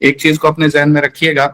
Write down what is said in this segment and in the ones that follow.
एक चीज को अपने जहन में रखिएगा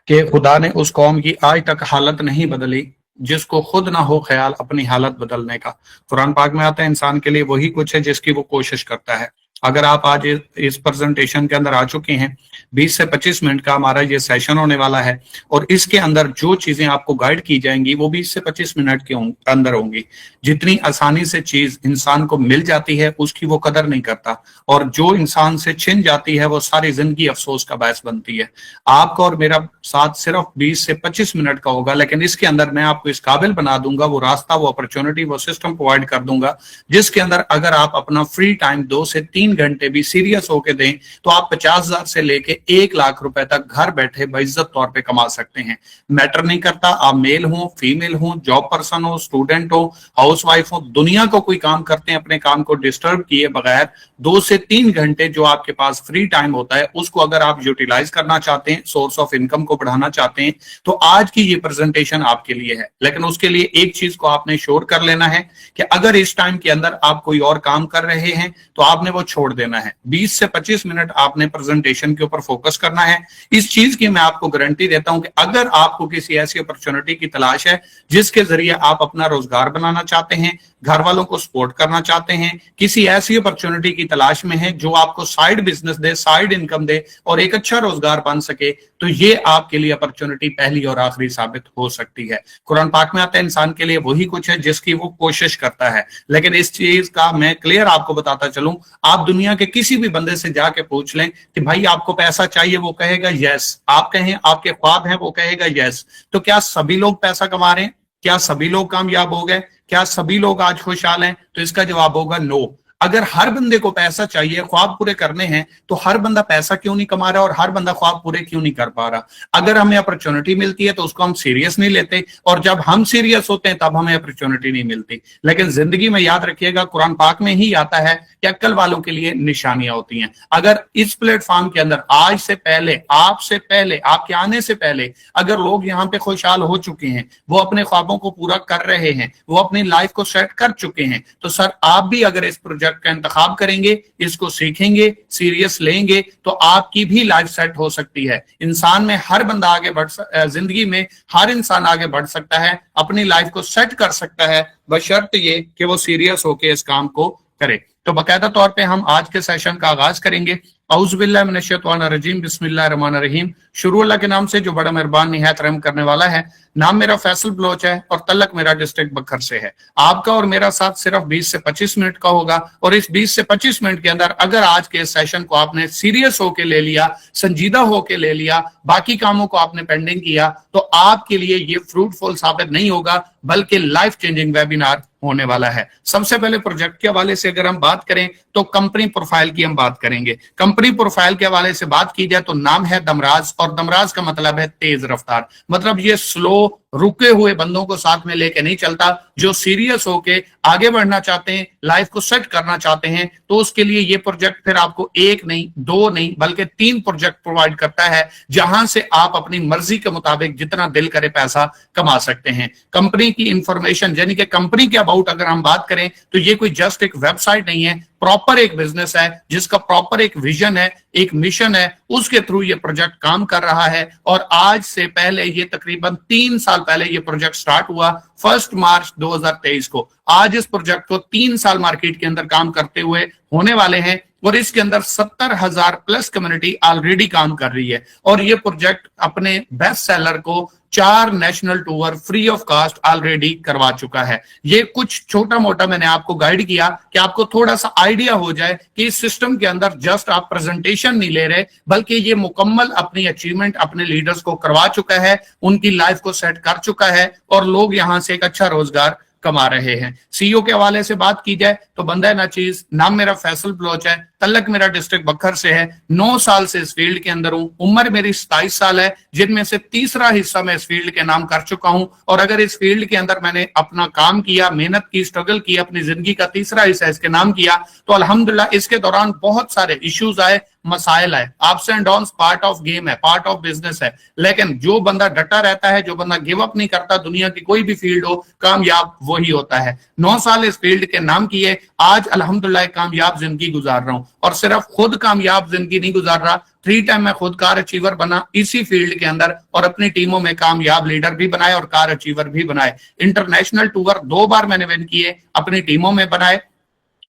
कि खुदा ने उस कौम की आज तक हालत नहीं बदली जिसको खुद ना हो ख्याल अपनी हालत बदलने का। कुरान पाक में आता है इंसान के लिए वही कुछ है जिसकी वो कोशिश करता है। अगर आप आज इस प्रेजेंटेशन के अंदर आ चुके हैं, 20 से 25 मिनट का हमारा ये सेशन होने वाला है और इसके अंदर जो चीजें आपको गाइड की जाएंगी वो 20 से 25 मिनट के अंदर होंगी। जितनी आसानी से चीज इंसान को मिल जाती है उसकी वो कदर नहीं करता, और जो इंसान से छिन जाती है वो सारी जिंदगी अफसोस का बायस बनती है। आपका और मेरा साथ सिर्फ 20 से 25 मिनट का होगा, लेकिन इसके अंदर मैं आपको इस काबिल बना दूंगा, वो रास्ता, वो अपॉर्चुनिटी, वो सिस्टम प्रोवाइड कर दूंगा जिसके अंदर अगर आप अपना फ्री टाइम 2 से 3 घंटे भी सीरियस होके दें तो आप 50,000 से लेके 1 लाख रुपए तक घर बैठे बाइज्जत तौर पे कमा सकते हैं। मैटर नहीं करता आप मेल हो, फीमेल हो, जॉब पर्सन हो, स्टूडेंट हो, हाउसवाइफ हो, दुनिया को कोई काम करते हैं अपने काम को डिस्टर्ब किए बगैर 2 से 3 घंटे जो आपके पास फ्री टाइम होता है उसको अगर आप यूटिलाइज करना चाहते हैं, सोर्स ऑफ इनकम को बढ़ाना चाहते हैं, तो आज की ये प्रेजेंटेशन आपके लिए है। लेकिन उसके लिए एक चीज को आपने श्योर कर लेना है कि अगर इस टाइम के अंदर आप कोई और काम कर रहे हैं तो आपने वो छोड़ देना है। 20 से 25 मिनट आपने प्रेजेंटेशन के ऊपर फोकस करना है। इस चीज की मैं आपको गारंटी देता हूं कि अगर आपको किसी ऐसी अपॉर्चुनिटी की तलाश है जिसके जरिए आप अपना रोजगार बनाना चाहते हैं, घर वालों को सपोर्ट करना चाहते हैं, किसी ऐसी अपॉर्चुनिटी की तलाश में है जो आपको साइड बिजनेस दे, साइड इनकम दे और एक अच्छा रोजगार बन सके, तो ये आपके लिए अपॉर्चुनिटी पहली और आखिरी साबित हो सकती है। कुरान पाक में आता है इंसान के लिए वही कुछ है जिसकी वो कोशिश करता है। लेकिन इस चीज का मैं क्लियर आपको बताता चलूं, आप दुनिया के किसी भी बंदे से जाके पूछ लें कि भाई आपको पैसा चाहिए, वो कहेगा यस। आप कहें आपके ख्वाब हैं, वो कहेगा यस। तो क्या सभी लोग पैसा कमा रहे हैं? क्या सभी लोग कामयाब हो गए? क्या सभी लोग आज खुशहाल हैं? तो इसका जवाब होगा नो। अगर हर बंदे को पैसा चाहिए, ख्वाब पूरे करने हैं, तो हर बंदा पैसा क्यों नहीं कमा रहा और हर बंदा ख्वाब पूरे क्यों नहीं कर पा रहा? अगर हमें अपॉर्चुनिटी मिलती है तो उसको हम सीरियस नहीं लेते, और जब हम सीरियस होते हैं तब हमें अपॉर्चुनिटी नहीं मिलती। लेकिन जिंदगी में याद रखिएगा, कुरान पाक में ही आता है कि अक्ल वालों के लिए निशानियां होती हैं। अगर इस प्लेटफॉर्म के अंदर आज से पहले, आपसे पहले, आपके आने से पहले अगर लोग यहाँ पे खुशहाल हो चुके हैं, वो अपने ख्वाबों को पूरा कर रहे हैं, वो अपनी लाइफ को सेट कर चुके हैं, तो सर आप भी अगर इस प्रोजेक्ट का इंतखाब करेंगे, इसको सीखेंगे, सीरियस लेंगे, तो आपकी भी लाइफ सेट हो सकती है। इंसान में हर बंदा आगे बढ़ जिंदगी में हर इंसान आगे बढ़ सकता है, अपनी लाइफ को सेट कर सकता है, बशर्त ये कि वो सीरियस होकर इस काम को करे। तो बाकायदा तौर पे हम आज के सेशन का आगाज करेंगे। औज़ुबिल्लाहि मिनश्शैतानिर्रजीम, बिस्मिल्लाहिर्रहमानिर्रहीम। शुरू अल्लाह के नाम से जो बड़ा मेहरबान निहायत रहम करने वाला है। नाम मेरा फैसल बलोच है और तल्लक मेरा डिस्ट्रिक्ट बखर से है। आपका और मेरा साथ सिर्फ 20 से 25 मिनट का होगा, और इस 20 से 25 मिनट के अंदर अगर आज के सेशन को आपने सीरियस होके ले लिया, संजीदा होके ले लिया, बाकी कामों को आपने पेंडिंग किया, तो आपके लिए ये फ्रूटफुल साबित नहीं होगा बल्कि लाइफ चेंजिंग वेबिनार होने वाला है। सबसे पहले प्रोजेक्ट के हवाले से अगर हम बात करें तो कंपनी प्रोफाइल की हम बात करेंगे। कंपनी प्रोफाइल के हवाले से बात की जाए तो नाम है दमराज, और दमराज का मतलब है तेज रफ्तार। मतलब ये स्लो, रुके हुए बंदों को साथ में लेके नहीं चलता। जो सीरियस होके आगे बढ़ना चाहते हैं, लाइफ को सेट करना चाहते हैं, तो उसके लिए ये प्रोजेक्ट फिर आपको 1 नहीं, 2 नहीं, बल्कि 3 प्रोजेक्ट प्रोवाइड करता है, जहां से आप अपनी मर्जी के मुताबिक जितना दिल करे पैसा कमा सकते हैं। कंपनी की इंफॉर्मेशन यानी कि कंपनी के अबाउट अगर हम बात करें तो ये कोई जस्ट एक वेबसाइट नहीं है, प्रॉपर एक बिजनेस है जिसका प्रॉपर एक विजन है, एक मिशन है, उसके थ्रू ये प्रोजेक्ट काम कर रहा है। और आज से पहले, ये तकरीबन 3 साल पहले ये प्रोजेक्ट स्टार्ट हुआ, 1 मार्च 2023 को। आज इस प्रोजेक्ट को 3 साल मार्केट के अंदर काम करते हुए होने वाले हैं, और इसके अंदर 70,000 प्लस कम्युनिटी ऑलरेडी काम कर रही है। और ये प्रोजेक्ट अपने बेस्ट सेलर को 4 national tour free of cost already करवा चुका है। ये कुछ छोटा मोटा मैंने आपको गाइड किया कि आपको थोड़ा सा आइडिया हो जाए कि इस सिस्टम के अंदर जस्ट आप प्रेजेंटेशन नहीं ले रहे, बल्कि ये मुकम्मल अपनी अचीवमेंट अपने लीडर्स को करवा चुका है, उनकी लाइफ को सेट कर चुका है, और लोग यहां से एक अच्छा रोजगार कमा रहे हैं। सीईओ के हवाले से बात की जाए तो बंदा है ना चीज, नाम मेरा फैसल बलोच है, तल्लक मेरा डिस्ट्रिक्ट बखर से है, 9 साल से इस फील्ड के अंदर हूं, उम्र मेरी 27 साल है, जिनमें से तीसरा हिस्सा मैं इस फील्ड के नाम कर चुका हूं। और अगर इस फील्ड के अंदर मैंने अपना काम किया, मेहनत की, स्ट्रगल की, अपनी जिंदगी का तीसरा हिस्सा इसके नाम किया, तो अल्हम्दुलिल्लाह इसके दौरान बहुत सारे इश्यूज आए, मसाइल है, ups and downs part of game है, पार्ट ऑफ बिजनेस है। लेकिन जो बंदा डटा रहता है, जो बंदा गिव अप नहीं करता, दुनिया की कोई भी फील्ड हो, कामयाब वही होता है। 9 साल इस फील्ड के नाम किए, आज अल्हम्दुलिल्लाह कामयाब जिंदगी गुजार रहा हूं। और सिर्फ खुद कामयाब जिंदगी नहीं गुजार रहा, 3 टाइम मैं खुद कार अचीवर बना इसी फील्ड के अंदर, और अपनी टीमों में कामयाब लीडर भी बनाए और कार अचीवर भी बनाए। इंटरनेशनल टूर 2 बार मैंने विन किए, अपनी टीमों में बनाए।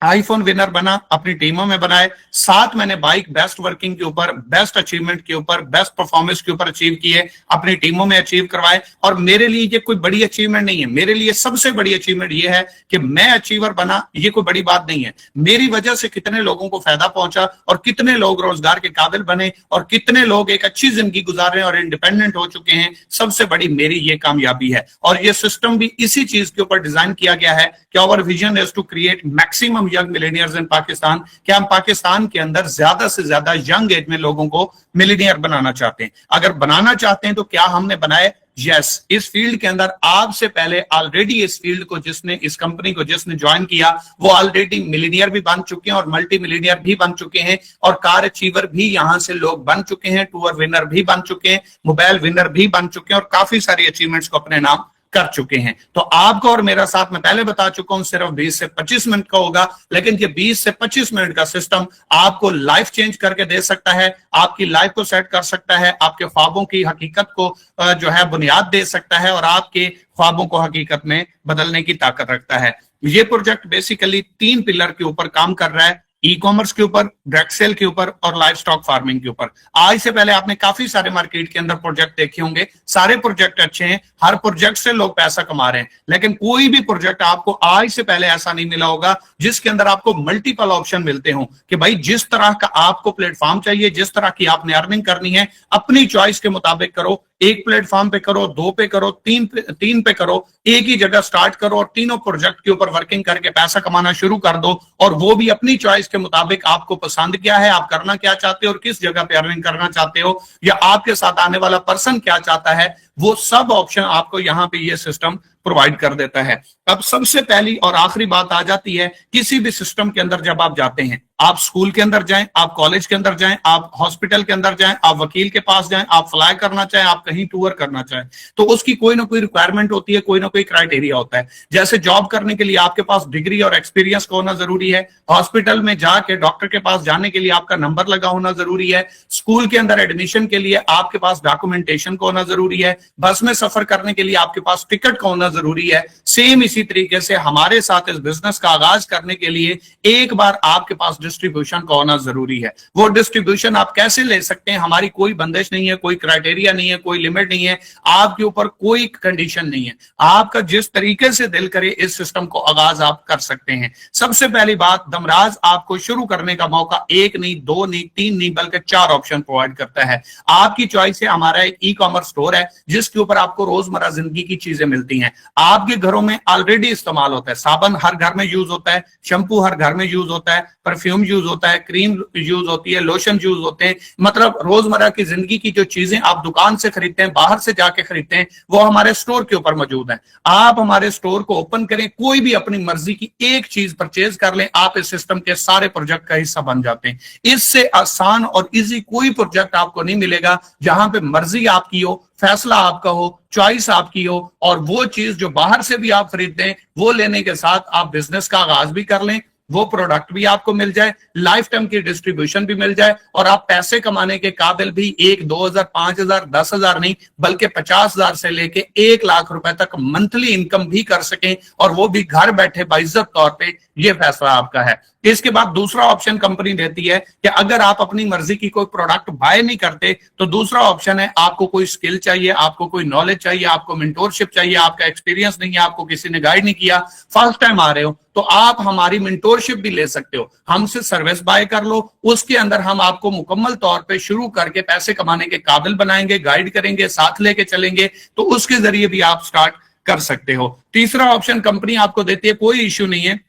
आईफोन विनर बना, अपनी टीमों में बनाए। 7 मैंने बाइक बेस्ट वर्किंग के ऊपर, बेस्ट अचीवमेंट के ऊपर, बेस्ट परफॉर्मेंस के ऊपर अचीव किए, अपनी टीमों में अचीव करवाए। और मेरे लिए ये कोई बड़ी अचीवमेंट नहीं है, मेरे लिए सबसे बड़ी अचीवमेंट ये है कि मैं अचीवर बना, ये कोई बड़ी बात नहीं है। मेरी वजह से कितने लोगों को फायदा पहुंचा, और कितने लोग रोजगार के काबिल बने, और कितने लोग एक अच्छी जिंदगी गुजार रहे हैं और इंडिपेंडेंट हो चुके हैं, सबसे बड़ी मेरी ये कामयाबी है। और ये सिस्टम भी इसी चीज के ऊपर डिजाइन किया गया है कि our vision is to create maximum young millionaires in Pakistan. क्या हम पाकिस्तान के अंदर ज्यादा से ज्यादा यंग एज में लोगों को मिलेनियर बनाना चाहते हैं। अगर बनाना चाहते हैं तो क्या हमने बनाए? यस। इस फील्ड के अंदर आपसे पहले ऑलरेडी इस फील्ड को जिसने, इस कंपनी को जिसने ज्वाइन किया, वो ऑलरेडी मिलेनियर भी बन चुके हैं और मल्टी मिलेनियर भी बन चुके हैं, और कार अचीवर भी यहां से लोग बन चुके हैं, टूर विनर भी बन चुके हैं, मोबाइल विनर भी बन चुके हैं, और काफी सारी अचीवमेंट्स को अपने नाम कर चुके हैं। तो आपका और मेरा साथ मैं पहले बता चुका हूं सिर्फ 20 से 25 मिनट का होगा, लेकिन ये 20 से 25 मिनट का सिस्टम आपको लाइफ चेंज करके दे सकता है, आपकी लाइफ को सेट कर सकता है, आपके ख्वाबों की हकीकत को जो है बुनियाद दे सकता है, और आपके ख्वाबों को हकीकत में बदलने की ताकत रखता है। ये प्रोजेक्ट बेसिकली 3 पिलर के ऊपर काम कर रहा है, ई कॉमर्स के ऊपर, डायरेक्ट सेल के ऊपर, और लाइव स्टॉक फार्मिंग के ऊपर। आज से पहले आपने काफी सारे मार्केट के अंदर प्रोजेक्ट देखे होंगे, सारे प्रोजेक्ट अच्छे हैं, हर प्रोजेक्ट से लोग पैसा कमा रहे हैं, लेकिन कोई भी प्रोजेक्ट आपको आज से पहले ऐसा नहीं मिला होगा जिसके अंदर आपको मल्टीपल ऑप्शन मिलते हो कि भाई जिस तरह का आपको प्लेटफॉर्म चाहिए, जिस तरह की आपने अर्निंग करनी है, अपनी चॉइस के मुताबिक करो। एक प्लेटफॉर्म पे करो, 2 पे करो, 3 पे करो, एक ही जगह स्टार्ट करो और तीनों प्रोजेक्ट के ऊपर वर्किंग करके पैसा कमाना शुरू कर दो, और वो भी अपनी चॉइस के मुताबिक। आपको पसंद क्या है, आप करना क्या चाहते हो, और किस जगह पे अर्निंग करना चाहते हो, या आपके साथ आने वाला पर्सन क्या चाहता है, वो सब ऑप्शन आपको यहाँ पे ये सिस्टम प्रोवाइड कर देता है। अब सबसे पहली और आखिरी बात आ जाती है, किसी भी सिस्टम के अंदर जब आप जाते हैं, आप स्कूल के अंदर जाएं, आप कॉलेज के अंदर जाएं, आप हॉस्पिटल के अंदर जाएं, आप वकील के पास जाएं, आप फ्लाई करना चाहें, आप कहीं टूर करना चाहें, तो उसकी कोई ना कोई रिक्वायरमेंट होती है, कोई ना कोई क्राइटेरिया होता है। जैसे जॉब करने के लिए आपके पास डिग्री और एक्सपीरियंस का होना जरूरी है, हॉस्पिटल में जाके डॉक्टर के पास जाने के लिए आपका नंबर लगा होना जरूरी है, स्कूल के अंदर एडमिशन के लिए आपके पास डॉक्यूमेंटेशन का होना जरूरी है, बस में सफर करने के लिए आपके पास टिकट का होना जरूरी है। सेम इसी तरीके से हमारे साथ इस बिजनेस का आगाज करने के लिए एक बार आपके पास डिस्ट्रीब्यूशन का होना जरूरी है। वो डिस्ट्रीब्यूशन आप कैसे ले सकते हैं, हमारी कोई बंदिश नहीं है, कोई क्राइटेरिया नहीं है, कोई लिमिट नहीं है, आपके ऊपर कोई कंडीशन नहीं है। आपका जिस तरीके से दिल करे इस सिस्टम को आगाज आप कर सकते हैं। सबसे पहली बात, दमराज आपको शुरू करने का मौका 1 नहीं, 2 नहीं, 3 नहीं, बल्कि 4 ऑप्शन प्रोवाइड करता है। आपकी चॉइस है। हमारा एक ई कॉमर्स स्टोर है जिसके ऊपर आपको रोजमर्रा जिंदगी की चीजें मिलती हैं, आपके घरों में ऑलरेडी इस्तेमाल होता है। साबन हर घर में यूज होता है, शैम्पू हर घर में यूज होता है, परफ्यूम यूज होता है, क्रीम यूज होती है, लोशन यूज होते हैं। मतलब रोजमर्रा की जिंदगी की जो चीजें आप दुकान से खरीदते हैं, बाहर से जाके खरीदते हैं, वो हमारे स्टोर के ऊपर मौजूद है। आप हमारे स्टोर को ओपन करें, कोई भी अपनी मर्जी की एक चीज परचेज कर लें, आप इस सिस्टम के सारे प्रोजेक्ट का हिस्सा बन जाते हैं। इससे आसान और इजी कोई प्रोजेक्ट आपको नहीं मिलेगा जहां पे मर्जी आपकी हो, फैसला आपका हो, चॉइस आपकी हो, और वो चीज जो बाहर से भी आप खरीदते हैं वो लेने के साथ आप बिजनेस का आगाज भी कर लें, वो प्रोडक्ट भी आपको मिल जाए, लाइफ टाइम की डिस्ट्रीब्यूशन भी मिल जाए, और आप पैसे कमाने के काबिल भी 1, 2,000, 5,000, 10,000 नहीं बल्कि 50,000 से लेके 1 लाख रुपए तक मंथली इनकम भी कर सकें, और वो भी घर बैठे बाइज्जत तौर पे। ये फैसला आपका है। इसके बाद दूसरा ऑप्शन कंपनी देती है कि अगर आप अपनी मर्जी की कोई प्रोडक्ट बाय नहीं करते तो दूसरा ऑप्शन है, आपको कोई स्किल चाहिए, आपको कोई नॉलेज चाहिए, आपको मेंटोरशिप चाहिए, आपका एक्सपीरियंस नहीं है, आपको किसी ने गाइड नहीं किया, फर्स्ट टाइम आ रहे हो, तो आप हमारी मेंटोरशिप भी ले सकते हो। हमसे सर्विस बाय कर लो, उसके अंदर हम आपको मुकम्मल तौर पे शुरू करके पैसे कमाने के काबिल बनाएंगे, गाइड करेंगे, साथ लेके चलेंगे, तो उसके जरिए भी आप स्टार्ट कर सकते हो। तीसरा ऑप्शन कंपनी आपको देती है, कोई इश्यू नहीं है,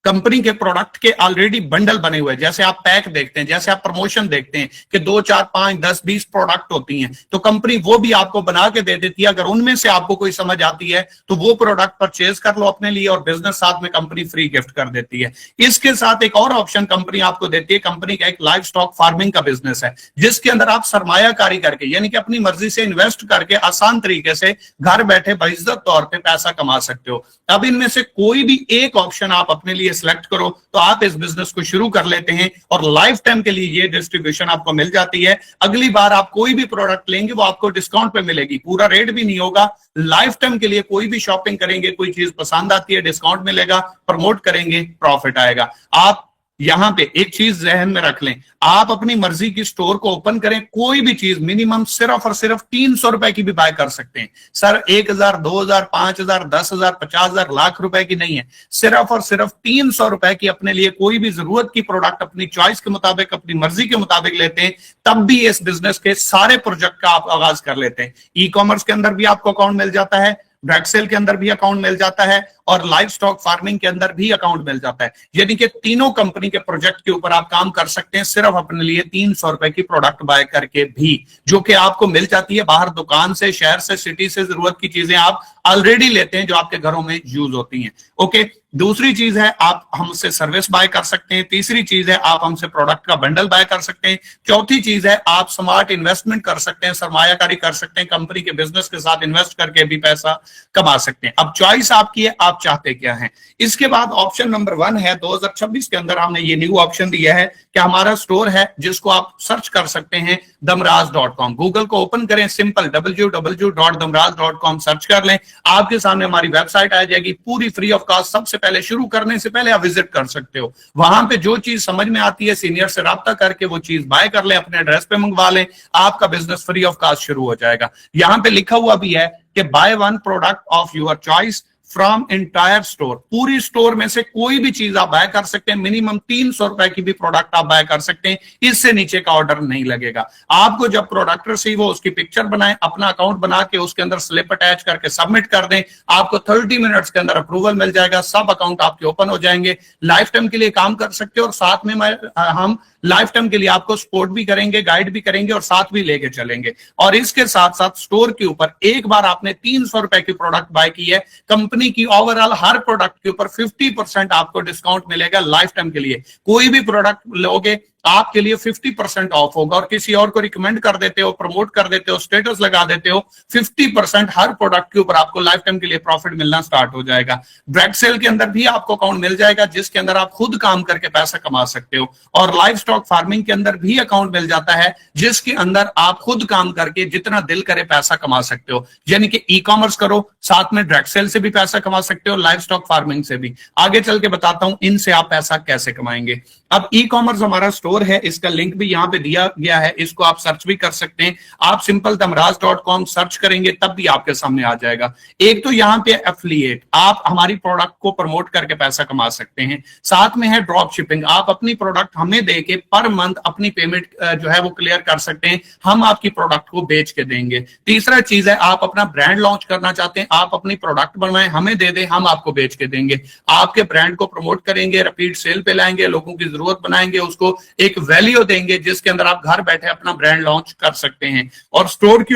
कंपनी के प्रोडक्ट के ऑलरेडी बंडल बने हुए हैं, जैसे आप पैक देखते हैं, जैसे आप प्रमोशन देखते हैं कि 2 4 5 10 20 प्रोडक्ट होती हैं, तो कंपनी वो भी आपको बना के दे देती है। अगर उनमें से आपको कोई समझ आती है तो वो प्रोडक्ट परचेज कर लो अपने लिए, और बिजनेस साथ में कंपनी फ्री गिफ्ट कर देती है। इसके साथ एक और ऑप्शन कंपनी आपको देती है, कंपनी का एक लाइव स्टॉक फार्मिंग का बिजनेस है, जिसके अंदर आप सरमायाकारी करके यानी कि अपनी मर्जी से इन्वेस्ट करके आसान तरीके से घर बैठे बाइज्जत तौर पे पैसा कमा सकते हो। अब इनमें से कोई भी एक ऑप्शन आप अपने लिए सिलेक्ट करो तो आप इस बिजनेस को शुरू कर लेते हैं, और लाइफ टाइम के लिए ये डिस्ट्रीब्यूशन आपको मिल जाती है। अगली बार आप कोई भी प्रोडक्ट लेंगे वो आपको डिस्काउंट पे मिलेगी, पूरा रेट भी नहीं होगा। लाइफ टाइम के लिए कोई भी शॉपिंग करेंगे, कोई चीज पसंद आती है, डिस्काउंट मिलेगा, प्रमोट करेंगे, प्रॉफिट आएगा। आप यहां पे एक चीज जहन में रख लें, आप अपनी मर्जी की स्टोर को ओपन करें, कोई भी चीज मिनिमम सिर्फ और सिर्फ 300 रुपए की भी बाय कर सकते हैं। सर 1000, 2000, 5000, 10,000, 50,000, लाख रुपए की नहीं है, सिर्फ और सिर्फ 300 रुपए की अपने लिए कोई भी जरूरत की प्रोडक्ट अपनी चॉइस के मुताबिक, अपनी मर्जी के मुताबिक लेते हैं, तब भी इस बिजनेस के सारे प्रोजेक्ट का आप आगाज कर लेते हैं। ई कॉमर्स के अंदर भी आपको अकाउंट मिल जाता है, डायरेक्ट सेल के अंदर भी अकाउंट मिल जाता है, और लाइव स्टॉक फार्मिंग के अंदर भी अकाउंट मिल जाता है। यानी कि तीनों कंपनी के प्रोजेक्ट के ऊपर आप काम कर सकते हैं सिर्फ अपने लिए 300 रुपए की प्रोडक्ट बाय करके भी, जो कि आपको मिल जाती है बाहर दुकान से, शहर से, सिटी से जरूरत की चीजें आप ऑलरेडी लेते हैं जो आपके घरों में यूज होती हैं। ओके, दूसरी चीज है आप हमसे सर्विस बाय कर सकते हैं। तीसरी चीज है आप हमसे प्रोडक्ट का बंडल बाय कर सकते हैं। चौथी चीज है आप स्मार्ट इन्वेस्टमेंट कर सकते हैं, सरमायाकारी कर सकते हैं, कंपनी के बिजनेस के साथ इन्वेस्ट करके भी पैसा कमा सकते हैं। अब चॉइस आपकी है, आप चाहते क्या हैं। इसके बाद ऑप्शन नंबर 1 है, 2026 के अंदर हमने ये न्यू ऑप्शन दिया है कि हमारा स्टोर है जिसको आप सर्च कर सकते हैं damraz.com। गूगल को ओपन करें, सिंपल www.damraz.com सर्च कर लें, आपके सामने हमारी वेबसाइट आ जाएगी, पूरी फ्री ऑफ कॉस्ट। सबसे पहले शुरू करने से पहले आप विजिट कर सकते हो, वहां पे जो चीज समझ में आती है सीनियर से राब्ता करके वो चीज बाय कर लें, अपने एड्रेस पे मंगवा लें, आपका बिजनेस फ्री ऑफ कॉस्ट शुरू हो जाएगा। यहां पे लिखा हुआ भी है कि by one product of your choice from entire store, पूरी स्टोर में से कोई भी चीज आप बाय कर सकते हैं, मिनिमम 300 रुपए की भी प्रोडक्ट आप बाय कर सकते हैं, इससे नीचे का ऑर्डर नहीं लगेगा। आपको जब प्रोडक्ट रिसीव हो उसकी पिक्चर बनाएं, अपना अकाउंट बना के उसके अंदर स्लिप अटैच करके सबमिट कर दें, आपको 30 मिनट्स के अंदर अप्रूवल मिल जाएगा, सब अकाउंट आपके ओपन हो जाएंगे। लाइफ टाइम के लिए काम कर सकते हो, और साथ में हम लाइफ टाइम के लिए आपको सपोर्ट भी करेंगे, गाइड भी करेंगे, और साथ भी लेके चलेंगे। और इसके साथ साथ स्टोर के ऊपर एक बार आपने 300 रुपए की प्रोडक्ट बाय की है, कंपनी की ओवरऑल हर प्रोडक्ट के ऊपर 50% आपको डिस्काउंट मिलेगा लाइफ टाइम के लिए। कोई भी प्रोडक्ट लोगे आपके लिए 50% ऑफ होगा, और किसी और को रिकमेंड कर देते हो, प्रमोट कर देते हो, स्टेटस लगा देते हो, 50% हर प्रोडक्ट के ऊपर आपको लाइफ टाइम के लिए प्रॉफिट मिलना स्टार्ट हो जाएगा। डायरेक्ट सेल के अंदर भी आपको अकाउंट मिल जाएगा जिसके अंदर आप खुद काम करके पैसा कमा सकते हो, और लाइव स्टॉक फार्मिंग के अंदर भी अकाउंट मिल जाता है जिसके अंदर आप खुद काम करके जितना दिल करे पैसा कमा सकते हो। यानी कि ई कॉमर्स करो, साथ में डायरेक्ट सेल से भी पैसा कमा सकते हो, लाइव स्टॉक फार्मिंग से भी। आगे चल के बताता हूं इनसे आप पैसा कैसे कमाएंगे। अब ई कॉमर्स हमारा स्टोर है, इसका लिंक भी यहां पे दिया गया है, इसको आप सर्च भी कर सकते हैं। आप सिंपल damraz.com सर्च करेंगे तब भी आपके सामने आ जाएगा। एक तो यहां पे एफिलिएट, आप हमारी प्रोडक्ट को प्रमोट करके पैसा कमा सकते हैं। साथ में है ड्रॉप शिपिंग, आप अपनी प्रोडक्ट हमें देके पर मंथ अपनी पेमेंट जो है वो क्लियर कर सकते हैं, हम आपकी प्रोडक्ट को बेच के देंगे। तीसरा चीज है आप अपना ब्रांड लॉन्च करना चाहते हैं, आप अपनी प्रोडक्ट बनवाएं, हमें दे दें, हम आपको बेच के देंगे। आपके ब्रांड को प्रमोट करेंगे, रिपीट सेल पे लाएंगे, लोगों की जरूरत बनाएंगे, उसको एक वैल्यू देंगे जिसके अंदर आप घर बैठे अपना ब्रांड लॉन्च कर सकते हैं। और स्टोर की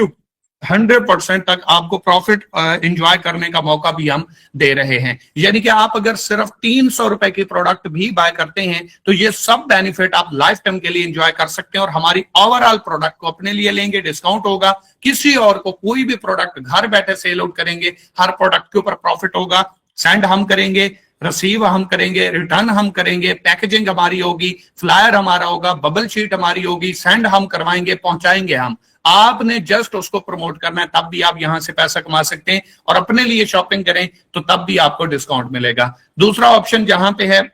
100% तक आपको प्रॉफिट एंजॉय करने का मौका भी हम दे रहे हैं। यानी कि आप अगर सिर्फ 300 रुपए की प्रोडक्ट भी बाय करते हैं तो ये सब बेनिफिट आप लाइफ टाइम के लिए एंजॉय कर सकते हैं, और हमारी ओवरऑल प्रोडक्ट को अपने लिए लेंगे, डिस्काउंट होगा, किसी और को कोई भी प्रोडक्ट घर बैठे सेल आउट करेंगे, हर प्रोडक्ट के ऊपर प्रॉफिट होगा, सेंड हम करेंगे, रिसीव हम करेंगे, रिटर्न हम करेंगे, पैकेजिंग हमारी होगी, फ्लायर हमारा होगा, बबल शीट हमारी होगी, सेंड हम करवाएंगे, पहुंचाएंगे हम। आपने जस्ट उसको प्रमोट करना है, तब भी आप यहां से पैसा कमा सकते हैं, और अपने लिए शॉपिंग करें तो तब भी आपको डिस्काउंट मिलेगा। दूसरा ऑप्शन जहां पे है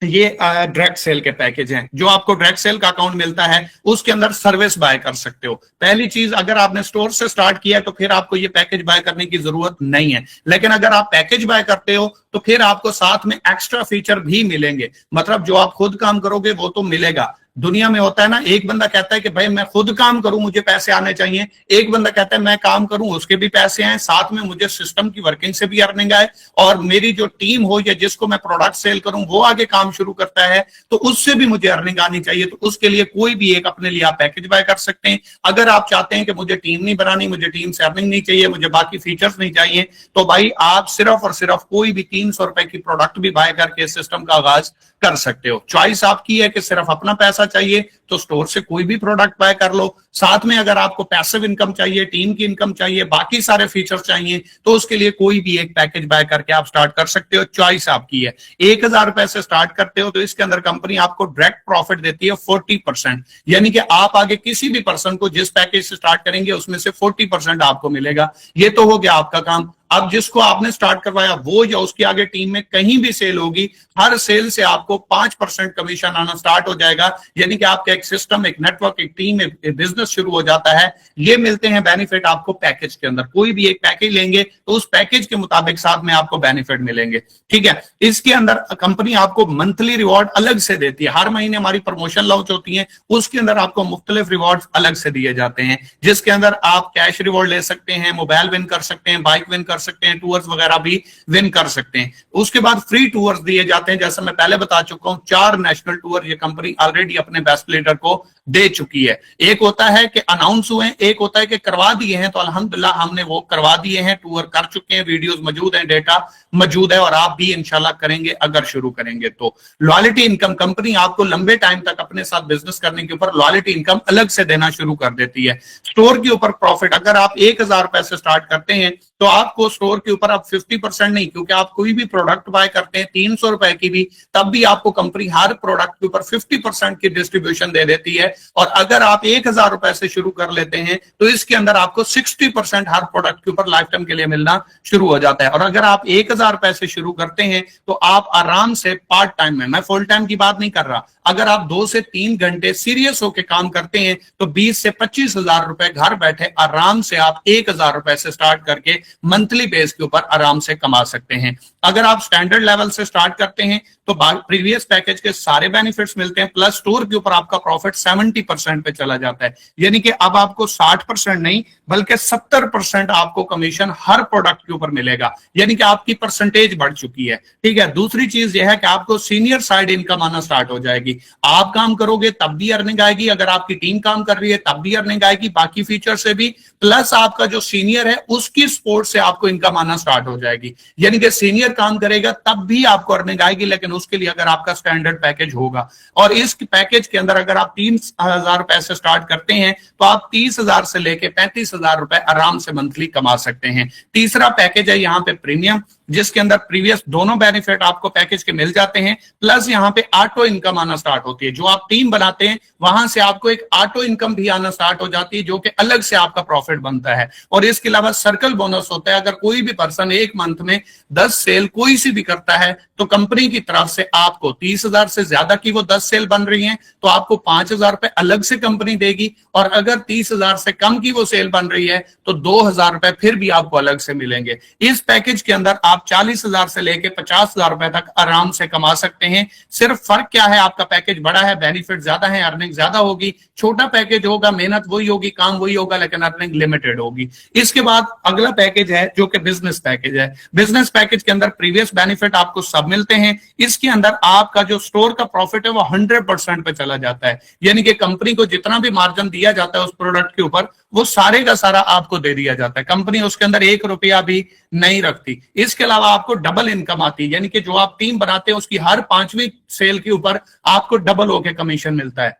ये डायरेक्ट सेल के पैकेज हैं, जो आपको डायरेक्ट सेल का अकाउंट मिलता है उसके अंदर सर्विस बाय कर सकते हो। पहली चीज, अगर आपने स्टोर से स्टार्ट किया तो फिर आपको ये पैकेज बाय करने की जरूरत नहीं है, लेकिन अगर आप पैकेज बाय करते हो तो फिर आपको साथ में एक्स्ट्रा फीचर भी मिलेंगे। मतलब जो आप खुद काम करोगे वो तो मिलेगा। दुनिया में होता है ना, एक बंदा कहता है कि भाई मैं खुद काम करूं मुझे पैसे आने चाहिए, एक बंदा कहता है मैं काम करूं उसके भी पैसे आए, साथ में मुझे सिस्टम की वर्किंग से भी अर्निंग आए, और मेरी जो टीम हो या जिसको मैं प्रोडक्ट सेल करूं वो आगे काम शुरू करता है तो उससे भी मुझे अर्निंग आनी चाहिए। तो उसके लिए कोई भी एक अपने लिए आप पैकेज बाय कर सकते हैं। अगर आप चाहते हैं कि मुझे टीम नहीं बनानी, मुझे टीम से अर्निंग नहीं चाहिए, मुझे बाकी फीचर्स नहीं चाहिए, तो भाई आप सिर्फ और सिर्फ कोई भी 300 रुपए की प्रोडक्ट भी बाय करके सिस्टम का आगाज कर सकते हो। चॉइस आपकी है कि सिर्फ अपना पैसा चाहिए तो स्टोर से कोई भी प्रोडक्ट बाय कर लो, साथ में अगर आपको पैसिव इनकम चाहिए, टीम की इनकम चाहिए, बाकी सारे फीचर्स चाहिए तो उसके लिए कोई भी एक पैकेज बाय करके आप स्टार्ट कर सकते हो। चॉइस आपकी है। 1000 रुपए से स्टार्ट करते हो तो इसके अंदर कंपनी आपको डायरेक्ट प्रॉफिट देती है 40%, यानी कि आप आगे किसी भी पर्सन को जिस पैकेज से स्टार्ट करेंगे उसमें से 40% आपको मिलेगा। ये तो हो गया आपका काम। अब जिसको आपने स्टार्ट करवाया वो या उसकी आगे टीम में कहीं भी सेल होगी, हर सेल से आपको 5% कमीशन आना स्टार्ट हो जाएगा, यानी कि आपका एक सिस्टम, एक नेटवर्क, एक टीम, एक बिजनेस शुरू हो जाता है। ये मिलते हैं बेनिफिट आपको पैकेज के अंदर। कोई भी एक पैकेज लेंगे तो उस पैकेज के मुताबिक साथ में आपको बेनिफिट मिलेंगे। ठीक है, इसके अंदर कंपनी आपको मंथली रिवॉर्ड अलग से देती है। हर महीने हमारी प्रमोशन लॉन्च होती है, उसके अंदर आपको मुख्तलिफ रिवॉर्ड अलग से दिए जाते हैं, जिसके अंदर आप कैश रिवॉर्ड ले सकते हैं, मोबाइल विन कर सकते हैं, बाइक विन कर सकते हैं, टूर्स वगैरह भी विन कर सकते हैं। उसके बाद फ्री टूर्स दिए जाते हैं, जैसा मैं पहले बता चुका हूं 4 नेशनल टूर ये कंपनी ऑलरेडी अपने बेस्ट लीडर को दे चुकी है। एक होता है कि अनाउंस हुए, एक होता है कि करवा दिए हैं, तो अल्हम्दुलिल्लाह हमने वो करवा दिए हैं, टूर कर चुके हैं, वीडियोस मौजूद हैं, डेटा मौजूद है, और आप भी इंशाल्लाह करेंगे अगर शुरू करेंगे तो। लॉयल्टी इनकम कंपनी आपको लंबे टाइम तक अपने साथ बिजनेस करने के ऊपर लॉयल्टी इनकम अलग से देना शुरू कर देती है। स्टोर के ऊपर प्रॉफिट अगर आप 1000 रुपए से स्टार्ट करते हैं तो आपको स्टोर के ऊपर आप 50% नहीं, क्योंकि आप कोई भी प्रोडक्ट बाय करते हैं 300 रुपए की भी, तब भी आपको कंपनी हर प्रोडक्ट के ऊपर 50% की डिस्ट्रीब्यूशन दे देती है। और अगर आप 1000 रुपए से शुरू कर लेते हैं तो इसके अंदर आपको 60% हर प्रोडक्ट के ऊपर लाइफ टाइम के लिए मिलना शुरू हो जाता है। और अगर आप 1000 रुपए से शुरू करते हैं तो आप आराम से पार्ट टाइम में, मैं फुल टाइम की बात नहीं कर रहा, अगर आप 2 से 3 घंटे सीरियस होकर काम करते हैं तो 20 से 25 हजार रुपए घर बैठे आराम से आप 1000 रुपए से स्टार्ट करके मंथली बेस के ऊपर आराम से कमा सकते हैं। अगर आप स्टैंडर्ड लेवल से स्टार्ट करते हैं तो प्रीवियस पैकेज के सारे बेनिफिट्स मिलते हैं, प्लस स्टोर के ऊपर आपका प्रॉफिट 70% पे चला जाता है, यानी कि अब आपको 60% नहीं बल्कि 70% आपको कमीशन हर प्रोडक्ट के ऊपर मिलेगा, यानी कि आपकी परसेंटेज बढ़ चुकी है। ठीक है, दूसरी चीज यह है कि आपको सीनियर साइड इनकम आना स्टार्ट हो जाएगी। आप काम करोगे तब भी अर्निंग आएगी, अगर आपकी टीम काम कर रही है तब भी अर्निंग आएगी, बाकी फीचर से भी, प्लस आपका जो सीनियर है उसकी सपोर्ट से आपको इनकम आना स्टार्ट हो जाएगी, यानी कि सीनियर काम करेगा तब भी आपको अर्निंग आएगी, लेकिन उसके लिए अगर आपका स्टैंडर्ड पैकेज होगा। और इस पैकेज के अंदर अगर आप 3000 रुपए से स्टार्ट करते हैं तो आप 30,000 से लेके 35,000 रुपए आराम से मंथली कमा सकते हैं। तीसरा पैकेज है यहाँ पे प्रीमियम, जिसके अंदर प्रीवियस दोनों बेनिफिट आपको पैकेज के मिल जाते हैं, प्लस यहाँ पे ऑटो इनकम आना स्टार्ट होती है। जो आप टीम बनाते हैं वहां से आपको एक ऑटो इनकम भी आना स्टार्ट हो जाती है, जो कि अलग से आपका प्रॉफिट बनता है। और इसके अलावा सर्कल बोनस होता है, अगर कोई भी पर्सन एक मंथ में 10 सेल कोई सी भी करता है तो कंपनी की तरफ से आपको 30,000 से ज्यादा की वो 10 सेल बन रही हैं तो आपको 5,000 रुपए अलग से कंपनी देगी, और अगर 30,000 से कम की वो सेल बन रही है तो 2,000 रुपए फिर भी आपको अलग से मिलेंगे। इस पैकेज के अंदर आप 40,000 से लेके 50,000 रुपए तक आराम से कमा सकते हैं। सिर्फ फर्क क्या है, आपका पैकेज बड़ा है, बेनिफिट ज्यादा है, अर्निंग ज्यादा होगी। छोटा पैकेज होगा, मेहनत वही होगी, काम वही होगा, लेकिन अर्निंग लिमिटेड होगी। इसके बाद अगला पैकेज है जो कि बिजनेस पैकेज है। बिजनेस पैकेज के अंदर प्रीवियस बेनिफिट आपको सब मिलते हैं। इसके अंदर आपका जो स्टोर का प्रॉफिट है वो 100% पे चला जाता है, यानी कि कंपनी को जितना भी मार्जिन दिया जाता है उस प्रोडक्ट के ऊपर वो सारे का सारा आपको दे दिया जाता है। कंपनी उसके अंदर 1 रुपया भी नहीं रखती। इसके अलावा आपको डबल इनकम आती है, यानी कि जो आप टीम बनाते हैं उसकी हर 5वीं सेल के ऊपर आपको डबल होके कमीशन मिलता है।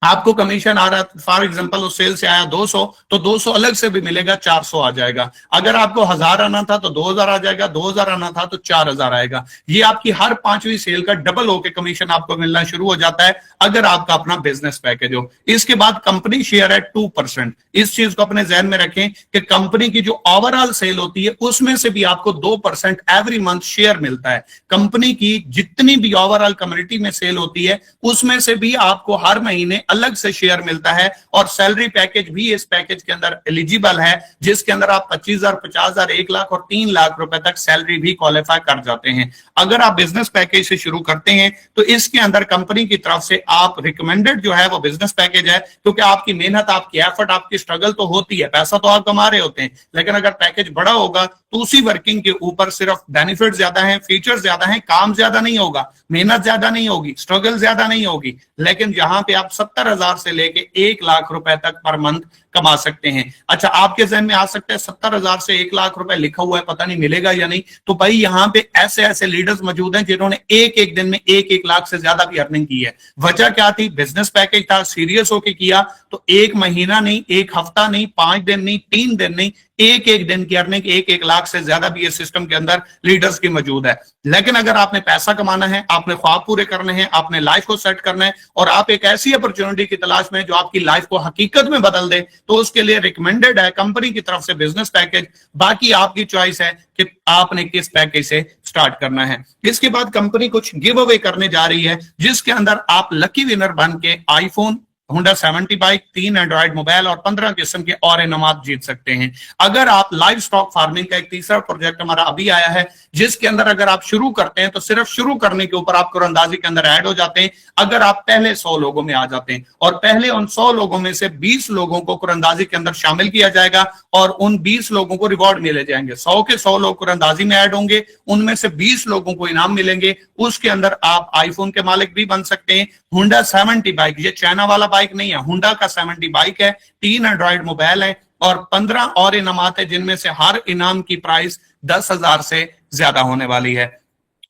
आपको कमीशन आ रहा, फॉर एग्जांपल उस सेल से आया 200 तो 200 अलग से भी मिलेगा, 400 आ जाएगा। अगर आपको 1000 आना था तो 2000 आ जाएगा, 2000 आना था तो 4000 आएगा। ये आपकी हर 5वीं सेल का डबल होके कमीशन आपको मिलना शुरू हो जाता है अगर आपका अपना बिजनेस पैकेज हो। इसके बाद कंपनी शेयर है 2%। इस चीज को अपने जहन में रखें कि कंपनी की जो ओवरऑल सेल होती है उसमें से भी आपको 2% एवरी मंथ शेयर मिलता है। कंपनी की जितनी भी ओवरऑल कम्युनिटी में सेल होती है उसमें से भी आपको हर महीने अलग से शेयर मिलता है, और सैलरी पैकेज भी इस पैकेज के अंदर एलिजिबल है, जिसके अंदर आप 25,000, 50,000, 1 लाख और 3 लाख रुपए तक सैलरी भी क्वालिफाई कर जाते हैं। अगर आप बिजनेस पैकेज से शुरू करते हैं तो इसके अंदर कंपनी की तरफ से आप रिकमेंडेड जो है वो बिजनेस पैकेज है, क्योंकि आपकी मेहनत, आपकी एफर्ट, आपकी स्ट्रगल तो होती है, पैसा तो आप कमा रहे होते हैं, लेकिन अगर पैकेज बड़ा होगा तो उसी वर्किंग के ऊपर सिर्फ बेनिफिट ज्यादा है, फीचर ज्यादा है, काम ज्यादा नहीं होगा, मेहनत ज्यादा नहीं होगी, स्ट्रगल ज्यादा नहीं होगी, लेकिन जहां पे आप 70,000 से लेके 1 लाख रुपए तक पर मंथ कमा सकते हैं। अच्छा, आपके जहन में आ सकता है 70,000 से 1 लाख रुपए लिखा हुआ है, पता नहीं मिलेगा या नहीं। तो भाई यहाँ पे ऐसे ऐसे लीडर्स मौजूद हैं जिन्होंने एक एक दिन में 1-1 लाख से ज्यादा भी अर्निंग की है। वजह क्या थी? बिजनेस पैकेज था, सीरियस होके किया तो 1 महीना नहीं, 1 हफ्ता नहीं, 5 दिन नहीं, 3 दिन नहीं, एक एक दिन की अर्निंग 1-1 लाख से ज्यादा भी इस सिस्टम के अंदर लीडर्स की मौजूद है। लेकिन अगर आपने पैसा कमाना है, आपने ख्वाब पूरे करने हैं, आपने लाइफ को सेट करना है, और आप एक ऐसी अपॉर्चुनिटी की तलाश में जो आपकी लाइफ को हकीकत में बदल दे, तो उसके लिए रिकमेंडेड है कंपनी की तरफ से बिजनेस पैकेज। बाकी आपकी चॉइस है कि आपने किस पैकेज से स्टार्ट करना है। इसके बाद कंपनी कुछ गिव अवे करने जा रही है, जिसके अंदर आप लकी विनर बन के iPhone, Honda 70 bike, 3 Android mobile और 15 किस्म के और इनामात जीत सकते हैं। अगर आप लाइव स्टॉक फार्मिंग का एक तीसरा प्रोजेक्ट हमारा अभी आया है, जिसके अंदर अगर आप शुरू करते हैं तो सिर्फ शुरू करने के ऊपर आप कुरंदाजी के अंदर ऐड हो जाते हैं। अगर आप पहले 100 लोगों में आ जाते हैं, और पहले उन 100 लोगों में से 20 लोगों को कुरंदाजी के अंदर शामिल किया जाएगा, और उन 20 लोगों को रिवॉर्ड मिले जाएंगे। 100 के 100 लोग कुरंदाजी में ऐड होंगे, उनमें से 20 लोगों को इनाम मिलेंगे। उसके अंदर आप आईफोन के मालिक भी बन सकते हैं। होंडा 70 बाइक, ये चाइना वाला बाइक नहीं है, होंडा का 70 बाइक है, 3 एंड्रॉइड मोबाइल है और 15 और इनामात है, जिनमें से हर इनाम की प्राइस 10,000 से ज्यादा होने वाली है।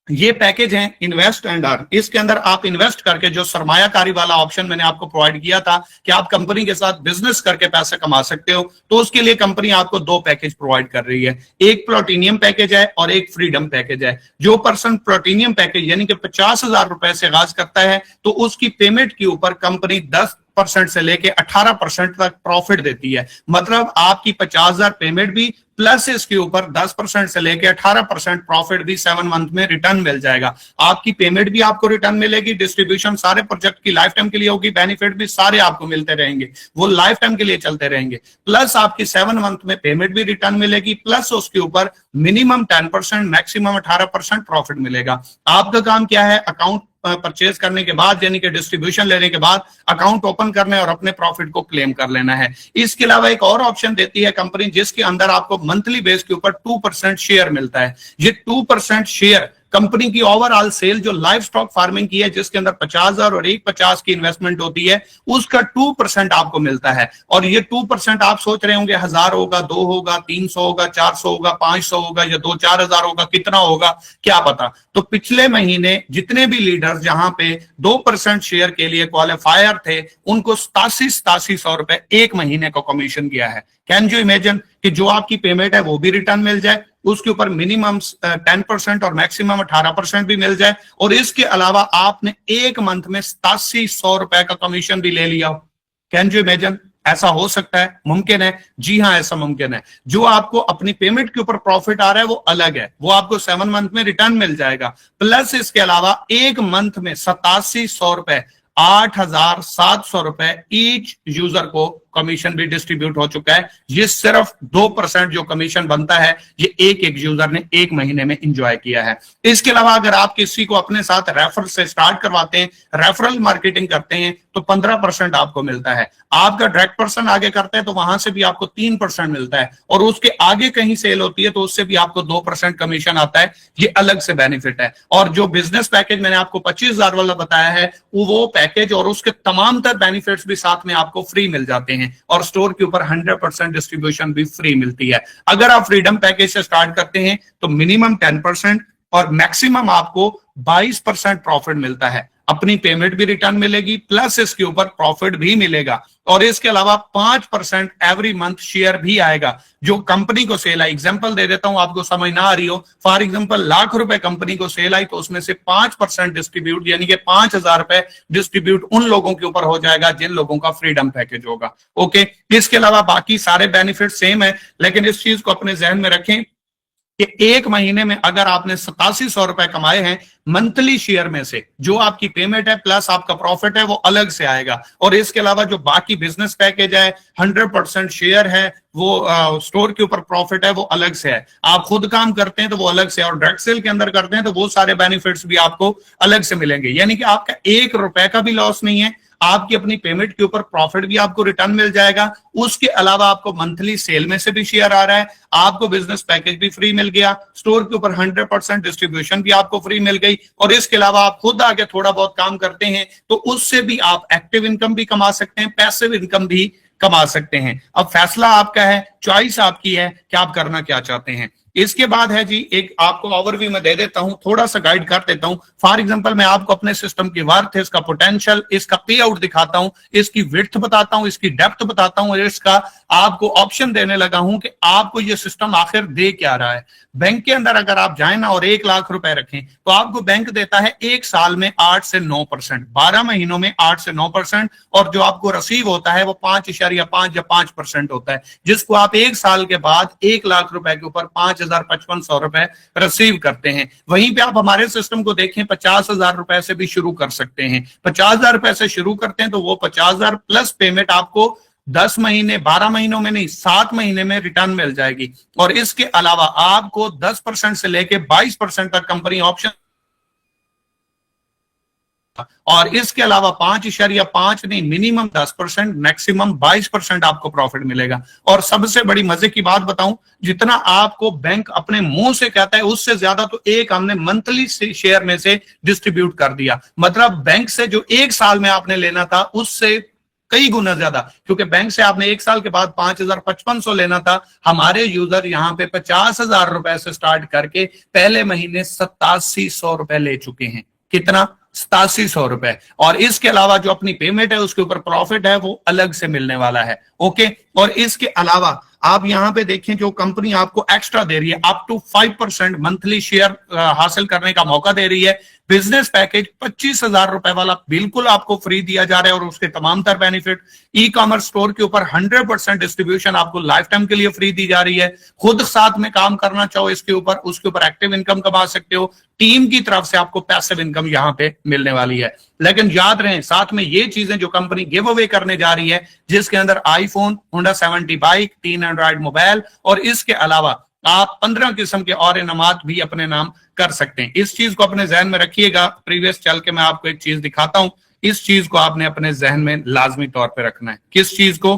ये पैकेज है इन्वेस्ट एंड अर्न। इसके अंदर आप इन्वेस्ट करके, जो सरमायाकारी वाला ऑप्शन मैंने आपको प्रोवाइड किया था कि आप कंपनी के साथ बिजनेस करके पैसे कमा सकते हो, तो उसके लिए कंपनी आपको 2 पैकेज प्रोवाइड कर रही है। एक प्लैटिनम पैकेज है और एक फ्रीडम पैकेज है। जो पर्सन प्लैटिनम पैकेज यानी कि 50,000 रुपए से आगाज करता है, तो उसकी पेमेंट के ऊपर कंपनी 10% से लेके 18% तक प्रॉफिट देती है। मतलब आपकी 50,000 पेमेंट भी प्लस इसके ऊपर 10% से लेके 18% प्रॉफिट भी 7 मंथ में रिटर्न मिल जाएगा। आपकी पेमेंट भी आपको रिटर्न मिलेगी, डिस्ट्रीब्यूशन सारे प्रोजेक्ट की लाइफ टाइम के लिए होगी, बेनिफिट भी सारे आपको मिलते रहेंगे, वो लाइफ टाइम के लिए चलते रहेंगे। प्लस आपकी 7 मंथ में पेमेंट भी रिटर्न मिलेगी, प्लस उसके ऊपर मिनिमम 10%, मैक्सिमम 18% प्रॉफिट मिलेगा। आपका काम क्या है? अकाउंट परचेज करने के बाद, यानी कि डिस्ट्रीब्यूशन लेने के बाद अकाउंट ओपन करने और अपने प्रॉफिट को क्लेम कर लेना है। इसके अलावा एक और ऑप्शन देती है कंपनी, जिसके अंदर आपको मंथली बेस के ऊपर 2% शेयर मिलता है। ये 2% शेयर कंपनी की ओवरऑल सेल जो लाइव स्टॉक फार्मिंग की है, जिसके अंदर 50,000 और 150 की इन्वेस्टमेंट होती है, उसका 2% आपको मिलता है। और ये 2% आप सोच रहे होंगे 1000 होगा, 2 होगा, 300 होगा, 400 होगा, 500 होगा या 2-4 हजार होगा, कितना होगा क्या पता। तो पिछले महीने जितने भी लीडर्स जहां पे 2% शेयर के लिए क्वालिफायर थे, उनको 87,000 रुपए एक महीने का कमीशन किया है। कैन यू इमेजिन कि जो आपकी पेमेंट है वो भी रिटर्न मिल जाए, उसके ऊपर मिनिमम 10% और मैक्सिमम 18% भी मिल जाए, और इसके अलावा आपने एक मंथ में 87,000 रुपए का कमीशन भी ले लिया। Can you imagine? ऐसा हो सकता है? मुमकिन है? जी हाँ, ऐसा मुमकिन है। जो आपको अपनी पेमेंट के ऊपर प्रॉफिट आ रहा है वो अलग है, वो आपको 7 मंथ में रिटर्न मिल जाएगा। प्लस इसके अलावा एक मंथ में 87,000 रुपए, 8,700 रुपए ईच यूजर को कमीशन भी डिस्ट्रीब्यूट हो चुका है। ये सिर्फ 2% जो कमीशन बनता है, ये एक यूजर ने एक महीने में एंजॉय किया है। इसके अलावा अगर आप किसी को अपने साथ रेफर से स्टार्ट करवाते हैं, रेफरल मार्केटिंग करते हैं, तो 15% आपको मिलता है। आपका डायरेक्ट पर्सन आगे करता है तो वहां से भी आपको 3% मिलता है, और उसके आगे कहीं सेल होती है तो उससे भी आपको 2% कमीशन आता है। ये अलग से बेनिफिट है। और जो बिजनेस पैकेज मैंने आपको 25,000 वाला बताया है, वो पैकेज और उसके तमाम तर बेनिफिट्स भी साथ में आपको फ्री मिल जाते हैं, और स्टोर के ऊपर 100% डिस्ट्रीब्यूशन भी फ्री मिलती है। अगर आप फ्रीडम पैकेज से स्टार्ट करते हैं तो मिनिमम 10% और मैक्सिमम आपको 22% प्रॉफिट मिलता है। अपनी पेमेंट भी रिटर्न मिलेगी, प्लस इसके ऊपर प्रॉफिट भी मिलेगा, और इसके अलावा 5% एवरी मंथ शेयर भी आएगा जो कंपनी को सेल आई। एग्जांपल दे देता हूं, आपको समझ ना आ रही हो। फॉर एग्जांपल, लाख रुपए कंपनी को सेल आई तो उसमें से 5% डिस्ट्रीब्यूट, यानी कि 5,000 रुपए डिस्ट्रीब्यूट उन लोगों के ऊपर हो जाएगा जिन लोगों का फ्रीडम पैकेज होगा। ओके, इसके अलावा बाकी सारे बेनिफिट सेम है, लेकिन इस चीज को अपने जहन में रखें कि एक महीने में अगर आपने 8700 रुपए कमाए हैं मंथली शेयर में से, जो आपकी पेमेंट है प्लस आपका प्रॉफिट है वो अलग से आएगा। और इसके अलावा जो बाकी बिजनेस पैकेज है, 100% शेयर है, वो स्टोर के ऊपर प्रॉफिट है वो अलग से है। आप खुद काम करते हैं तो वो अलग से है, और डायरेक्ट सेल के अंदर करते हैं तो वो सारे बेनिफिट्स भी आपको अलग से मिलेंगे। यानी कि आपका 1 रुपए का भी लॉस नहीं है, आपकी अपनी पेमेंट के ऊपर प्रॉफिट भी आपको रिटर्न मिल जाएगा, उसके अलावा आपको मंथली सेल में से भी शेयर आ रहा है, आपको बिजनेस पैकेज भी फ्री मिल गया, स्टोर के ऊपर 100% डिस्ट्रीब्यूशन भी आपको फ्री मिल गई, और इसके अलावा आप खुद आगे थोड़ा बहुत काम करते हैं तो उससे भी आप एक्टिव इनकम भी कमा सकते हैं, पैसिव इनकम भी कमा सकते हैं। अब फैसला आपका है, चॉइस आपकी है कि आप करना क्या चाहते हैं। इसके बाद है जी, एक आपको ओवरव्यू में दे देता हूं, थोड़ा सा गाइड कर देता हूं। फॉर एग्जांपल मैं आपको अपने सिस्टम की वर्थ, इसका पोटेंशियल, इसका पे आउट दिखाता हूं, इसकी विड्थ बताता हूं, इसकी डेप्थ बताता हूं, और इसका आपको ऑप्शन देने लगा हूं कि आपको ये सिस्टम आखिर दे क्या रहा है। बैंक के अंदर अगर आप जाए ना और 1 लाख रुपए रखें तो आपको बैंक देता है 1 साल में 8 से 9%, 12 महीनों में 8 से 9%, और जो आपको रिसीव होता है वो 5.5 या 5% होता है, जिसको आप 1 साल के बाद 1 लाख रुपए के ऊपर 5,5500 रुपए रिसीव करते हैं। वहीं पे आप हमारे सिस्टम को देखें, 50,000 रुपए से भी शुरू कर सकते हैं। 50,000 रुपए से शुरू करते हैं तो वो 50,000 प्लस पेमेंट आपको 10 महीने, 12 महीनों में नहीं, 7 महीने में रिटर्न मिल जाएगी। और इसके अलावा आपको 10% से लेके 22% तक कंपनी ऑप्शन, और इसके अलावा 5.5 नहीं, मिनिमम 10%, मैक्सिमम 22% आपको प्रॉफिट मिलेगा। और सबसे बड़ी मजे की बात बताऊं, जितना आपको बैंक अपने मुंह से कहता है उससे ज्यादा तो एक हमने मंथली शेयर में से डिस्ट्रीब्यूट कर दिया। मतलब बैंक से जो 1 साल में आपने लेना था उससे कई गुना ज्यादा, क्योंकि बैंक से आपने 1 साल के बाद 5,5500 लेना था, हमारे यूजर यहाँ पे 50,000 रुपए से स्टार्ट करके पहले महीने 8700 रुपए ले चुके हैं। कितना? 8700 रुपए। और इसके अलावा जो अपनी पेमेंट है उसके ऊपर प्रॉफिट है वो अलग से मिलने वाला है। ओके, और इसके अलावा आप यहां पे देखें जो कंपनी आपको एक्स्ट्रा दे रही है, अप टू 5% मंथली शेयर हासिल करने का मौका दे रही है। बिजनेस पैकेज 25,000 रुपए वाला बिल्कुल आपको फ्री दिया जा रहा है, और उसके तमाम तर बेनिफिट। ई कॉमर्स स्टोर के ऊपर 100% डिस्ट्रीब्यूशन आपको लाइफ टाइम के लिए फ्री दी जा रही है। खुद साथ में काम करना चाहो इसके ऊपर, उसके ऊपर एक्टिव इनकम कमा सकते हो। टीम की तरफ से आपको पैसिव इनकम यहां पे मिलने वाली है। लेकिन याद रहे, साथ में ये चीजें जो कंपनी गिव अवे करने जा रही है, जिसके अंदर iPhone, Honda 70 bike, 3 Android mobile, और इसके अलावा आप 15 किस्म के और इनामात भी अपने नाम कर सकते हैं। इस चीज को अपने जहन में रखिएगा। प्रीवियस चल के मैं आपको एक चीज दिखाता हूं, इस चीज को आपने अपने जहन में लाजमी तौर पे रखना है। किस चीज को?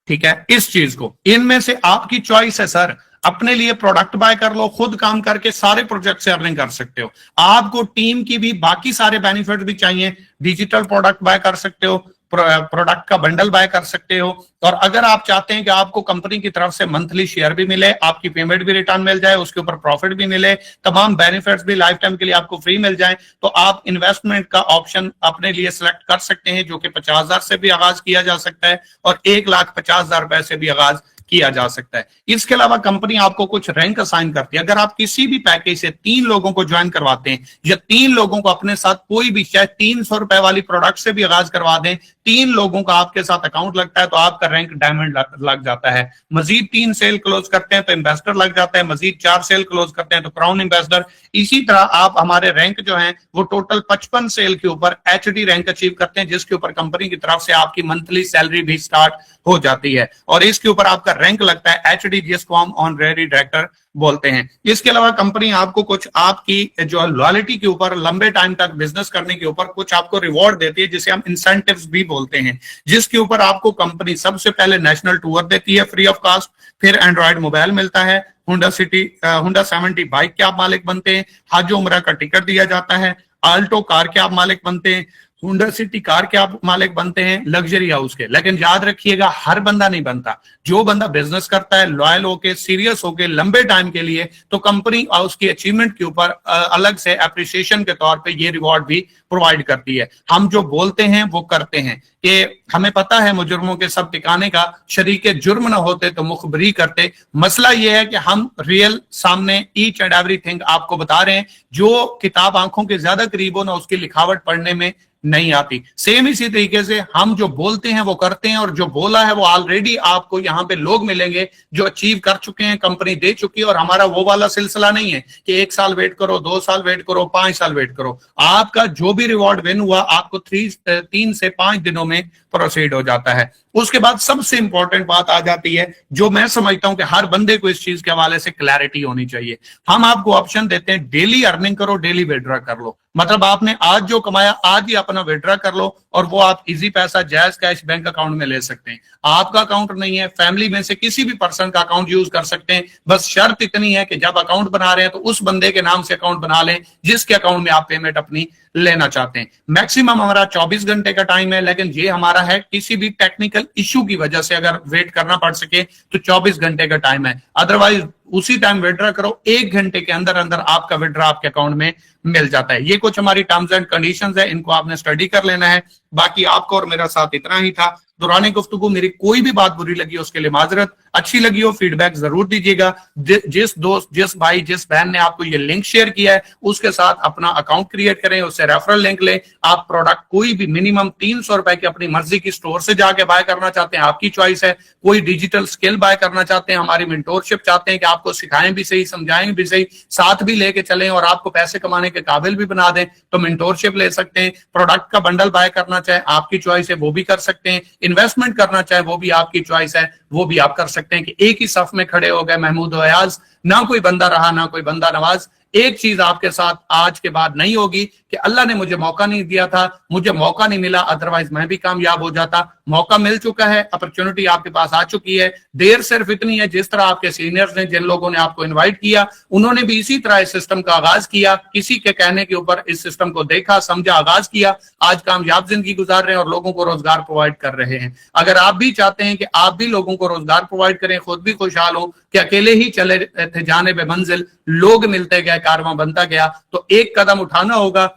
ठीक है, इस चीज को। इनमें से आपकी चॉइस है सर, अपने लिए प्रोडक्ट बाय कर लो, खुद काम करके सारे प्रोजेक्ट से अर्निंग कर सकते हो। आपको टीम की भी बाकी सारे बेनिफिट भी चाहिए, डिजिटल प्रोडक्ट बाय कर सकते हो, प्रोडक्ट का बंडल बाय कर सकते हो। और अगर आप चाहते हैं कि आपको कंपनी की तरफ से मंथली शेयर भी मिले, आपकी पेमेंट भी रिटर्न मिल जाए, उसके ऊपर प्रॉफिट भी मिले, तमाम बेनिफिट्स भी लाइफ टाइम के लिए आपको फ्री मिल जाए, तो आप इन्वेस्टमेंट का ऑप्शन अपने लिए सिलेक्ट कर सकते हैं, जो कि 50,000 से भी आगाज किया जा सकता है और 1,50,000 रुपए से भी आगाज किया जा सकता है। इसके अलावा कंपनी आपको कुछ रैंक असाइन करती है। अगर आप किसी भी पैकेज से 3 लोगों को ज्वाइन करवाते हैं, या 3 लोगों को अपने साथ कोई भी, चाहे 300 रुपए वाली प्रोडक्ट से भी आगाज करवा दें, 3 लोगों का आपके साथ अकाउंट लगता है तो आपका रैंक डायमंड लग जाता है। मजीद 3 सेल क्लोज करते हैं तो इन्वेस्टर लग जाता है, मजीद 4 सेल क्लोज करते हैं तो क्राउन इन्वेस्टर। इसी तरह आप हमारे रैंक जो है वो टोटल 55 सेल के ऊपर HD रैंक अचीव करते हैं, जिसके ऊपर कंपनी की तरफ से आपकी मंथली सैलरी भी स्टार्ट हो जाती है, और इसके ऊपर आपका रैंक लगता है HD, जिसको हम ऑनरेरी डायरेक्टर बोलते हैं। इसके अलावा कंपनी आपको कुछ आपकी जो लॉयल्टी के ऊपर, लंबे टाइम तक बिजनेस करने के ऊपर कुछ आपको रिवॉर्ड देती है, जिसे हम इंसेंटिव्स भी बोलते हैं, जिसके ऊपर आपको कंपनी सबसे पहले नेशनल टूर देती है फ्री ऑफ कास्ट, फिर एंड्रॉइड मोबाइल मिलता है, होंडा 70 बाइक के आप मालिक बनते हैं, हज उम्रा का टिकट दिया जाता है, आल्टो कार के आप मालिक बनते हैं, होंडा सिटी कार के आप मालिक बनते हैं, लग्जरी हाउस के। लेकिन याद रखिएगा, हर बंदा नहीं बनता। जो बंदा बिजनेस करता है लॉयल होके, सीरियस होके, लंबे टाइम के लिए, तो कंपनी उसकी अचीवमेंट के ऊपर अलग से अप्रिसिएशन के तौर पे ये रिवॉर्ड भी प्रोवाइड करती है। हम जो बोलते हैं वो करते हैं, कि हमें पता है मुजरमों के सब ठिकाने का, शरीके जुर्म ना होते तो मुखबरी करते। मसला ये है कि हम रियल सामने ईच एंड एवरीथिंग आपको बता रहे हैं। जो किताब आंखों के ज्यादा करीब हो ना, उसकी लिखावट पढ़ने में नहीं आती। सेम इसी तरीके से हम जो बोलते हैं वो करते हैं, और जो बोला है वो ऑलरेडी आपको यहाँ पे लोग मिलेंगे जो अचीव कर चुके हैं, कंपनी दे चुकी है। और हमारा वो वाला सिलसिला नहीं है कि 1 साल वेट करो, 2 साल वेट करो, 5 साल वेट करो। आपका जो भी रिवॉर्ड विन हुआ आपको 3 से 5 दिनों में प्रोसीड हो जाता है। उसके बाद सबसे इंपॉर्टेंट बात आ जाती है, जो मैं समझता हूं कि हर बंदे को इस चीज के हवाले से क्लैरिटी होनी चाहिए। हम आपको ऑप्शन देते हैं डेली अर्निंग करो, डेली विड्रॉ कर लो। मतलब आपने आज जो कमाया आज ही अपना विड्रॉ कर लो, और वो आप इजी पैसा जायज कैश बैंक अकाउंट में ले सकते हैं। आपका अकाउंट नहीं है, फैमिली में से किसी भी पर्सन का अकाउंट यूज कर सकते हैं। बस शर्त इतनी है कि जब अकाउंट बना रहे हैं तो उस बंदे के नाम से अकाउंट बना लें जिसके अकाउंट में आप पेमेंट अपनी लेना चाहते हैं। मैक्सिमम हमारा 24 घंटे का टाइम है, लेकिन ये हमारा है किसी भी टेक्निकल इश्यू की वजह से अगर वेट करना पड़ सके तो 24 घंटे का टाइम है। अदरवाइज उसी टाइम विड्रॉ करो, 1 घंटे के अंदर अंदर आपका विड्रॉ आपके अकाउंट में मिल जाता है। ये कुछ हमारी टर्म्स एंड कंडीशंस है, इनको आपने स्टडी कर लेना है। बाकी आपको और मेरा साथ इतना ही था। दौरान गुफ्तगू मेरी कोई भी बात बुरी लगी उसके लिए माजरत, अच्छी लगी हो फीडबैक जरूर दीजिएगा। जिस दोस्त, जिस भाई, जिस बहन ने आपको ये लिंक शेयर किया है उसके साथ अपना अकाउंट क्रिएट करें, उससे रेफरल लिंक लें। आप प्रोडक्ट कोई भी मिनिमम 300 रुपए की अपनी मर्जी की स्टोर से जाके बाय करना चाहते हैं, आपकी चॉइस है। कोई डिजिटल स्किल बाय करना चाहते हैं, हमारी मेंटोरशिप चाहते हैं कि आपको सिखाएं भी सही, समझाएं भी सही, साथ भी लेके चलें और आपको पैसे कमाने के काबिल भी बना दें, तो मेंटोरशिप ले सकते हैं। प्रोडक्ट का बंडल बाय करना चाहे आपकी चॉइस है, वो भी कर सकते हैं। इन्वेस्टमेंट करना चाहे वो भी आपकी चॉइस है, वो भी आप कर सकते हैं। कि एक ही सफ में खड़े हो गए महमूद और अयाज, ना कोई बंदा रहा ना कोई बंदा नवाज। एक चीज आपके साथ आज के बाद नहीं होगी कि अल्लाह ने मुझे मौका नहीं दिया था, मुझे मौका नहीं मिला, अदरवाइज मैं भी कामयाब हो जाता। मौका मिल चुका है, अपॉर्चुनिटी आपके पास आ चुकी है। देर सिर्फ इतनी है, जिस तरह आपके सीनियर्स ने, जिन लोगों ने आपको इनवाइट किया, उन्होंने भी इसी तरह इस सिस्टम का आगाज किया, किसी के कहने के ऊपर इस सिस्टम को देखा, समझा, आगाज किया, आज कामयाब जिंदगी गुजार रहे हैं और लोगों को रोजगार प्रोवाइड कर रहे हैं। अगर आप भी चाहते हैं कि आप भी लोगों को रोजगार प्रोवाइड करें, खुद भी खुशहाल हो, कि अकेले ही चले थे जाने बे मंजिल, लोग मिलते गए, कारवां बनता गया, तो एक कदम उठाना होगा,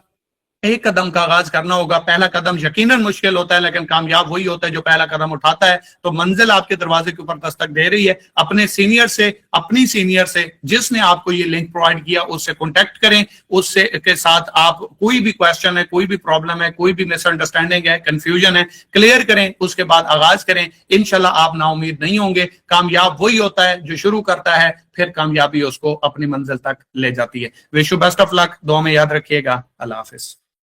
एक कदम का आगाज करना होगा। पहला कदम यकीनन मुश्किल होता है, लेकिन कामयाब वही होता है जो पहला कदम उठाता है। तो मंजिल आपके दरवाजे के ऊपर दस्तक दे रही है। अपने सीनियर से, अपनी सीनियर से, जिसने आपको ये लिंक प्रोवाइड किया, उससे कॉन्टेक्ट करें। उससे के साथ आप कोई भी क्वेश्चन है, कोई भी प्रॉब्लम है, कोई भी मिसअंडरस्टैंडिंग है, कंफ्यूजन है, क्लियर करें, उसके बाद आगाज करें। इंशाल्लाह आप नाउमीद नहीं होंगे। कामयाब वही होता है जो शुरू करता है, फिर कामयाबी उसको अपनी मंजिल तक ले जाती है। Wish you best of luck, दुआ में याद रखिएगा। अल्लाह हाफिज।